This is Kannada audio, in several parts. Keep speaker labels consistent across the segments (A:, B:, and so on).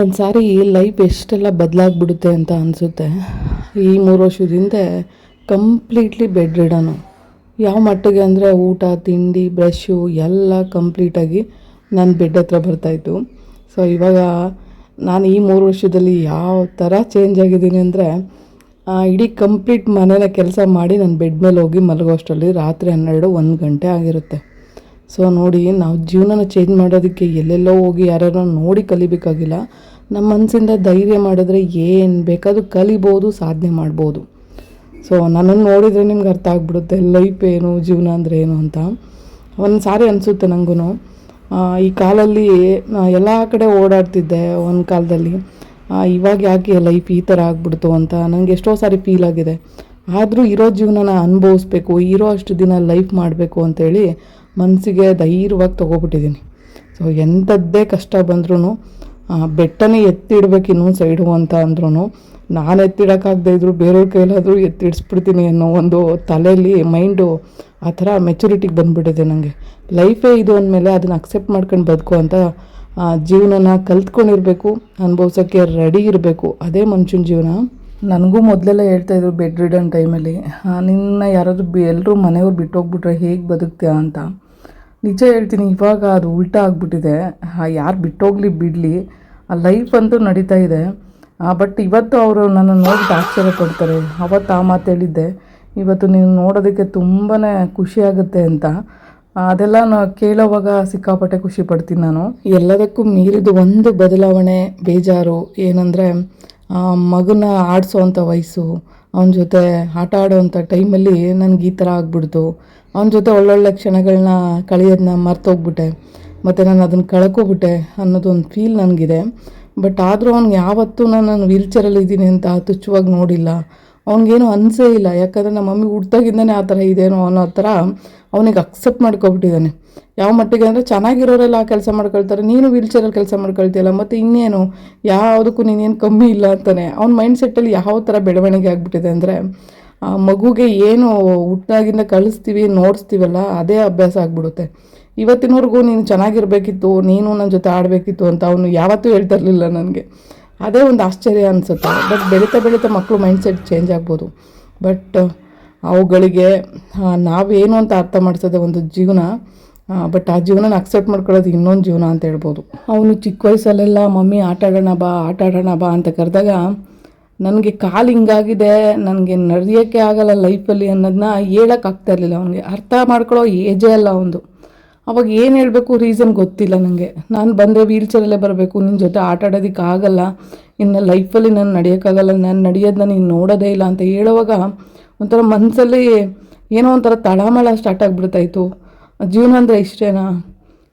A: ಒಂದು ಸಾರಿ ಲೈಫ್ ಎಷ್ಟೆಲ್ಲ ಬದಲಾಗ್ಬಿಡುತ್ತೆ ಅಂತ ಅನಿಸುತ್ತೆ. ಈ 3 ವರ್ಷದ ಹಿಂದೆ ಕಂಪ್ಲೀಟ್ಲಿ ಬೆಡ್ ರಿಡನು. ಯಾವ ಮಟ್ಟಿಗೆ ಅಂದರೆ ಊಟ ತಿಂಡಿ ಬ್ರಷು ಎಲ್ಲ ಕಂಪ್ಲೀಟಾಗಿ ನನ್ನ ಬೆಡ್ ಹತ್ರ ಬರ್ತಾಯಿತ್ತು. ಸೊ ಇವಾಗ ನಾನು ಈ 3 ವರ್ಷದಲ್ಲಿ ಯಾವ ಥರ ಚೇಂಜ್ ಆಗಿದ್ದೀನಿ ಅಂದರೆ, ಇಡೀ ಕಂಪ್ಲೀಟ್ ಮನೇನ ಕೆಲಸ ಮಾಡಿ ನಾನು ಬೆಡ್ ಮೇಲೆ ಹೋಗಿ ಮಲಗೋಷ್ಟರಲ್ಲಿ ರಾತ್ರಿ 12-1 ಗಂಟೆ ಆಗಿರುತ್ತೆ. ಸೊ ನೋಡಿ, ನಾವು ಜೀವನನ ಚೇಂಜ್ ಮಾಡೋದಕ್ಕೆ ಎಲ್ಲೆಲ್ಲೋ ಹೋಗಿ ಯಾರ್ಯಾರೋ ನೋಡಿ ಕಲಿಬೇಕಾಗಿಲ್ಲ. ನಮ್ಮ ಮನಸ್ಸಿಂದ ಧೈರ್ಯ ಮಾಡಿದ್ರೆ ಏನು ಬೇಕಾದರೂ ಕಲಿಬೋದು, ಸಾಧನೆ ಮಾಡ್ಬೋದು. ಸೊ ನನ್ನನ್ನು ನೋಡಿದರೆ ನಿಮ್ಗೆ ಅರ್ಥ ಆಗ್ಬಿಡುತ್ತೆ ಲೈಫ್ ಏನು, ಜೀವನ ಅಂದರೆ ಏನು ಅಂತ. ಒಂದು ಸಾರಿ ಅನಿಸುತ್ತೆ ನನಗೂ, ಈ ಕಾಲಲ್ಲಿ ಎಲ್ಲ ಕಡೆ ಓಡಾಡ್ತಿದ್ದೆ ಒಂದು ಕಾಲದಲ್ಲಿ, ಇವಾಗ ಯಾಕೆ ಲೈಫ್ ಈ ಥರ ಆಗ್ಬಿಡ್ತು ಅಂತ ನನಗೆ ಎಷ್ಟೋ ಸಾರಿ ಫೀಲ್ ಆಗಿದೆ. ಆದರೂ ಇರೋ ಜೀವನನ ಅನುಭವಿಸ್ಬೇಕು, ಇರೋ ಅಷ್ಟು ದಿನ ಲೈಫ್ ಮಾಡಬೇಕು ಅಂತೇಳಿ ಮನಸ್ಸಿಗೆ ಧೈರ್ಯವಾಗಿ ತೊಗೊಬಿಟ್ಟಿದ್ದೀನಿ. ಸೊ ಎಂಥದ್ದೇ ಕಷ್ಟ ಬಂದ್ರೂ ಬೆಟ್ಟನೇ ಎತ್ತಿಡ್ಬೇಕು ಇನ್ನೊಂದು ಸೈಡು ಅಂತ ಅಂದ್ರೂ, ನಾನು ಎತ್ತಿಡೋಕ್ಕಾಗದೇ ಇದ್ರು ಬೇರೆಯವ್ರ ಕೈಲಾದರೂ ಎತ್ತಿಡಿಸ್ಬಿಡ್ತೀನಿ ಅನ್ನೋ ಒಂದು ತಲೆಯಲ್ಲಿ ಮೈಂಡು ಆ ಥರ ಮೆಚುರಿಟಿಗೆ ಬಂದುಬಿಟ್ಟಿದೆ ನನಗೆ. ಲೈಫೇ ಇದು ಅಂದಮೇಲೆ ಅದನ್ನು ಅಕ್ಸೆಪ್ಟ್ ಮಾಡ್ಕೊಂಡು ಬದುಕು ಅಂತ ಜೀವನನ ಕಲ್ತ್ಕೊಂಡಿರಬೇಕು, ಅನುಭವ್ಸೋಕ್ಕೆ ರೆಡಿ ಇರಬೇಕು. ಅದೇ ಮನುಷ್ಯನ ಜೀವನ. ನನಗೂ ಮೊದಲೆಲ್ಲ ಹೇಳ್ತಾಯಿದ್ರು ಬೆಡ್ ರಿಡನ್ ಟೈಮಲ್ಲಿ, ನಿನ್ನ ಯಾರಾದರೂ ಎಲ್ಲರೂ ಮನೆಯವ್ರು ಬಿಟ್ಟೋಗ್ಬಿಟ್ರೆ ಹೇಗೆ ಬದುಕ್ತೀಯ ಅಂತ. ನಿಜ ಹೇಳ್ತೀನಿ, ಇವಾಗ ಅದು ಉಲ್ಟಾ ಆಗಿಬಿಟ್ಟಿದೆ. ಯಾರು ಬಿಟ್ಟೋಗ್ಲಿ ಬಿಡಲಿ, ಆ ಲೈಫ್ ಅಂತೂ ನಡೀತಾ ಇದೆ. ಬಟ್ ಇವತ್ತು ಅವರು ನನ್ನನ್ನು ನೋಡಿ ಆಶ್ಚರ್ಯ ಪಡ್ತಾರೆ. ಅವತ್ತು ಆ ಮಾತು ಹೇಳಿದ್ದೆ, ಇವತ್ತು ನೀವು ನೋಡೋದಕ್ಕೆ ತುಂಬಾ ಖುಷಿ ಆಗುತ್ತೆ ಅಂತ. ಅದೆಲ್ಲ ಕೇಳೋವಾಗ ಸಿಕ್ಕಾಪಟ್ಟೆ ಖುಷಿ ಪಡ್ತೀನಿ ನಾನು. ಎಲ್ಲದಕ್ಕೂ ಮೀರಿದ ಒಂದು ಬದಲಾವಣೆ ಬೇಜಾರು ಏನಂದರೆ, ಮಗನ ಆಡಿಸೋವಂಥ ವಯಸ್ಸು, ಅವನ ಜೊತೆ ಆಟ ಆಡೋವಂಥ ಟೈಮಲ್ಲಿ ನನಗೆ ಈ ಥರ ಆಗ್ಬಿಡ್ತು. ಅವನ ಜೊತೆ ಒಳ್ಳೊಳ್ಳೆ ಕ್ಷಣಗಳನ್ನ ಕಳೆಯೋದನ್ನ ಮರ್ತೋಗ್ಬಿಟ್ಟೆ, ಮತ್ತು ನಾನು ಅದನ್ನು ಕಳ್ಕೊಬಿಟ್ಟೆ ಅನ್ನೋದೊಂದು ಫೀಲ್ ನನಗಿದೆ. ಬಟ್ ಆದರೂ ಅವ್ನಿಗೆ ಯಾವತ್ತೂ ನಾನು ವೀಲ್ಚೇರಲ್ಲಿ ಇದ್ದೀನಿ ಅಂತ ತುಚ್ಛವಾಗಿ ನೋಡಿಲ್ಲ. ಅವ್ನಿಗೇನು ಅನಿಸೇ ಇಲ್ಲ, ಯಾಕಂದರೆ ನಮ್ಮ ಮಮ್ಮಿ ಹುಡ್ದಾಗಿಂದನೇ ಆ ಥರ ಇದೇನೋ ಅನ್ನೋ ಥರ ಅವನಿಗೆ ಅಕ್ಸೆಪ್ಟ್ ಮಾಡ್ಕೊಬಿಟ್ಟಿದ್ದಾನೆ. ಯಾವ ಮಟ್ಟಿಗೆ ಅಂದರೆ, ಚೆನ್ನಾಗಿರೋರೆಲ್ಲ ಆ ಕೆಲಸ ಮಾಡ್ಕೊಳ್ತಾರೆ, ನೀನು ವೀಲ್ಚೇರಲ್ಲಿ ಕೆಲಸ ಮಾಡ್ಕೊಳ್ತೀಯಲ್ಲ, ಮತ್ತು ಇನ್ನೇನು ಯಾವುದಕ್ಕೂ ನೀನೇನು ಕಮ್ಮಿ ಇಲ್ಲ ಅಂತಾನೆ. ಅವ್ನ ಮೈಂಡ್ ಸೆಟ್ಟಲ್ಲಿ ಯಾವ ಥರ ಬೆಳವಣಿಗೆ ಆಗಿಬಿಟ್ಟಿದೆ ಅಂದರೆ, ಮಗುಗೆ ಏನು ಹುಟ್ಟಾಗಿಂದ ಕಳಿಸ್ತೀವಿ ನೋಡಿಸ್ತೀವಲ್ಲ ಅದೇ ಅಭ್ಯಾಸ ಆಗಿಬಿಡುತ್ತೆ. ಇವತ್ತಿನವರೆಗೂ ನೀನು ಚೆನ್ನಾಗಿರಬೇಕಿತ್ತು, ನೀನು ನನ್ನ ಜೊತೆ ಆಡಬೇಕಿತ್ತು ಅಂತ ಅವನು ಯಾವತ್ತೂ ಹೇಳ್ತಾ ಇರಲಿಲ್ಲ ನನಗೆ. ಅದೇ ಒಂದು ಆಶ್ಚರ್ಯ ಅನಿಸುತ್ತೆ. ಬಟ್ ಬೆಳೀತಾ ಮಕ್ಕಳು ಮೈಂಡ್ಸೆಟ್ ಚೇಂಜ್ ಆಗ್ಬೋದು. ಬಟ್ ಅವುಗಳಿಗೆ ನಾವೇನು ಅಂತ ಅರ್ಥ ಮಾಡಿಸೋದೆ ಒಂದು ಜೀವನ. ಬಟ್ ಆ ಜೀವನನ ಅಕ್ಸೆಪ್ಟ್ ಮಾಡ್ಕೊಳ್ಳೋದು ಇನ್ನೊಂದು ಜೀವನ ಅಂತ ಹೇಳ್ಬೋದು. ಅವನು ಚಿಕ್ಕ ವಯಸ್ಸಲ್ಲೆಲ್ಲ ಮಮ್ಮಿ ಆಟ ಆಡೋಣ ಬಾ ಅಂತ ಕರೆದಾಗ ನನಗೆ ಕಾಲು ಹಿಂಗಾಗಿದೆ, ನನಗೆ ನಡೆಯೋಕ್ಕೆ ಆಗಲ್ಲ ಲೈಫಲ್ಲಿ ಅನ್ನೋದನ್ನ ಹೇಳೋಕ್ಕಾಗ್ತಾ ಇರಲಿಲ್ಲ. ಅವನಿಗೆ ಅರ್ಥ ಮಾಡ್ಕೊಳ್ಳೋ ಏಜೇ ಅಲ್ಲ ಅವನು. ಅವಾಗ ಏನು ಹೇಳಬೇಕು ರೀಸನ್ ಗೊತ್ತಿಲ್ಲ ನನಗೆ. ನಾನು ಬಂದರೆ ವೀಲ್ಚೇರಲ್ಲೇ ಬರಬೇಕು, ನಿನ್ನ ಜೊತೆ ಆಟ ಆಡೋದಕ್ಕೆ ಆಗಲ್ಲ, ಇನ್ನು ಲೈಫಲ್ಲಿ ನಾನು ನಡೆಯೋಕ್ಕಾಗಲ್ಲ, ನಾನು ನಡೆಯೋದನ್ನ ನೀನು ನೋಡೋದೇ ಇಲ್ಲ ಅಂತ ಹೇಳುವಾಗ ಒಂಥರ ಮನಸ್ಸಲ್ಲಿ ಏನೋ ಒಂಥರ ತಳಮಳ ಸ್ಟಾರ್ಟ್ ಆಗಿಬಿಡ್ತಾಯಿತ್ತು. ಜೀವನ ಅಂದರೆ ಇಷ್ಟೇನಾ?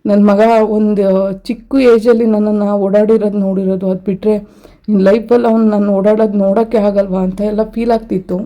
A: ನನ್ನ ಮಗ ಒಂದು ಚಿಕ್ಕ ಏಜಲ್ಲಿ ನನ್ನನ್ನು ಓಡಾಡಿರೋದು ನೋಡಿರೋದು, ಅದು ಬಿಟ್ಟರೆ ಇನ್ನು ಲೈಫಲ್ಲಿ ಅವ್ನು ನಾನು ಓಡಾಡೋದು ನೋಡೋಕ್ಕೆ ಆಗಲ್ವಾ ಅಂತ ಎಲ್ಲ ಫೀಲ್ ಆಗ್ತಿತ್ತು.